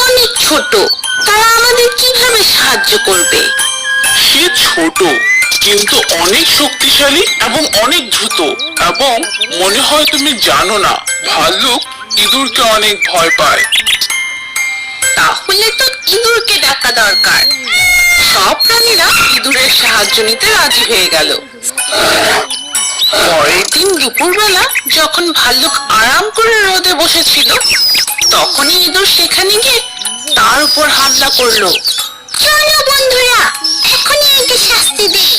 অনেক ছোট, তারা আমাদের কিভাবে সাহায্য করবে? সে ছোট কিন্তু অনেক শক্তিশালী এবং অনেক দ্রুত। এবং মনে হয় তুমি জানো না, ভাল্লুক ইঁদুরকে অনেক ভয় পায়। তাহলে তো ইঁদুরকে ডাকা দরকার। সব প্রাণীরা ইঁদুরের সাহায্য নিতে রাজি হয়ে গেল। পরের দিন দুপুরবেলা যখন ভাল্লুক আরাম করে রোদে বসেছিল, তখনই ইঁদুর সেখানে গিয়ে তার উপর হামলা করলো। চলো বন্ধুরা, এখনই একে শাস্তি দিই।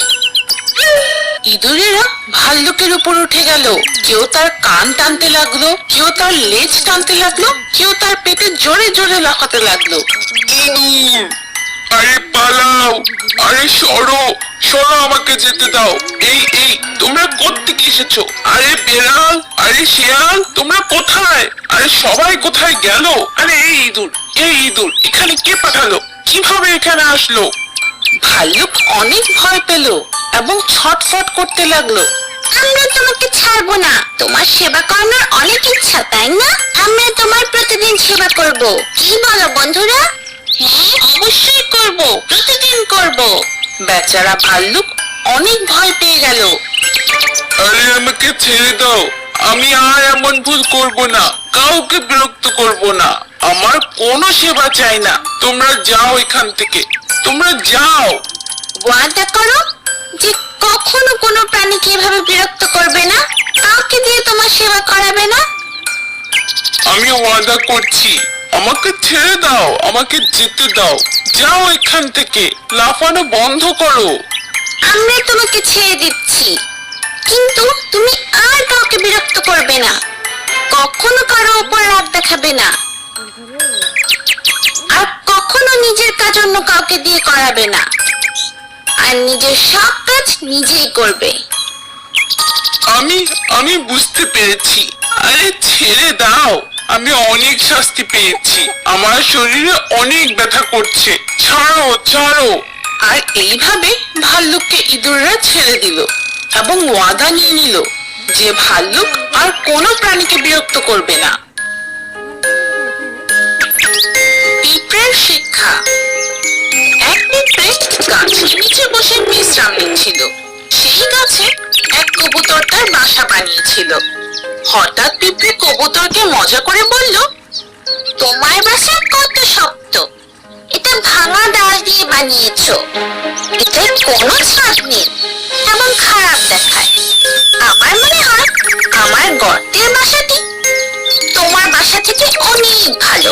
ইঁদুরেরা ভাল্লুকের উপর উঠে গেল। কেউ তার কান টানতে লাগলো, কেউ তার লেজ টানতে লাগলো, কেউ তার পেটে জোরে জোরে লাফাতে লাগলো। ইঁদুর, আরে পালাও, আরে সরো সরো, আমাকে যেতে দাও। এই এই তোমরা কোত্থেকে এসেছো? আরে বেড়াল, আরে শিয়াল, তোমরা কোথায়? আরে সবাই কোথায় গেল? আরে এই ইঁদুর এখানে কে পাঠালো? কিভাবে এখানে আসলো? ভাল্লুক অনেক ভয় পেল এবং ছটফট করতে লাগলো। আমরা তোমাকে ছাড়বো না, তোমার সেবা করানোর অনেক ইচ্ছা, তাই না? আমরা তোমার প্রতিদিন সেবা করব। কি বলো বন্ধুরা? হ্যাঁ, অবশ্যই করব, প্রতিদিন করব। বেচারা ভাল্লুক অনেক ভয় পেয়ে গেল। আরে আমাকে ছেড়ে দাও, আমি আর এমন ভুল করব না, কাউকে বিরক্ত করব না, আমার কোনো সেবা চাই না। তোমরা যাও এখান থেকে, তোমরা যাও। ওয়াদা করো যে কখনো কোনো প্রাণীকে এভাবে বিরক্ত করবে না, কাউকে দিয়ে তোমার সেবা করাবে না। আমি ওয়াদা করছি, আমাকে ছেড়ে দাও, আমাকে যেতে দাও। যাও এখান থেকে, লাফানো বন্ধ করো। আমরা তোমাকে ছেড়ে দিচ্ছি, কিন্তু তুমি আর কাউকে বিরক্ত করবে না, কখনো কারো উপর রাগ দেখাবে না, আর কখনো নিজের কাজ অন্য কাউকে দিয়ে করাবে না, আর নিজের সব কাজ নিজেই করবে। আমি আমি বুঝতে পেরেছি। আরে ছেড়ে দাও, আমি অনেক শাস্তি পেয়েছি, আমার শরীরে অনেক ব্যথা করছে, ছাড়ো ছাড়ো। আর এইভাবে ভাল্লুককে ইঁদুররা ছেড়ে দিল এবং ওয়াদা নিয়ে নিল যে ভাল্লুক আর কোনো প্রাণীকে বিরক্ত করবে না। পিঁপড়ের শিক্ষা। এক পিঁপড়ে গাছের নিচে বসে বিশ্রাম নিচ্ছিল। সেই গাছে এক কবুতর তার বাসা বানিয়েছিল। হঠাৎ পিঁপড়ে কবুতরকে মজা করে বলল, তোমার বাসা কত শক্ত, এটা ভাঙা ডাল দিয়ে বানিয়েছো, এটার কোনো ছাদ নেই এবং খারাপ দেখায়। আমার মনে হয় আমার গর্তের বাসাটি তোমার বাসা থেকে অনেক ভালো।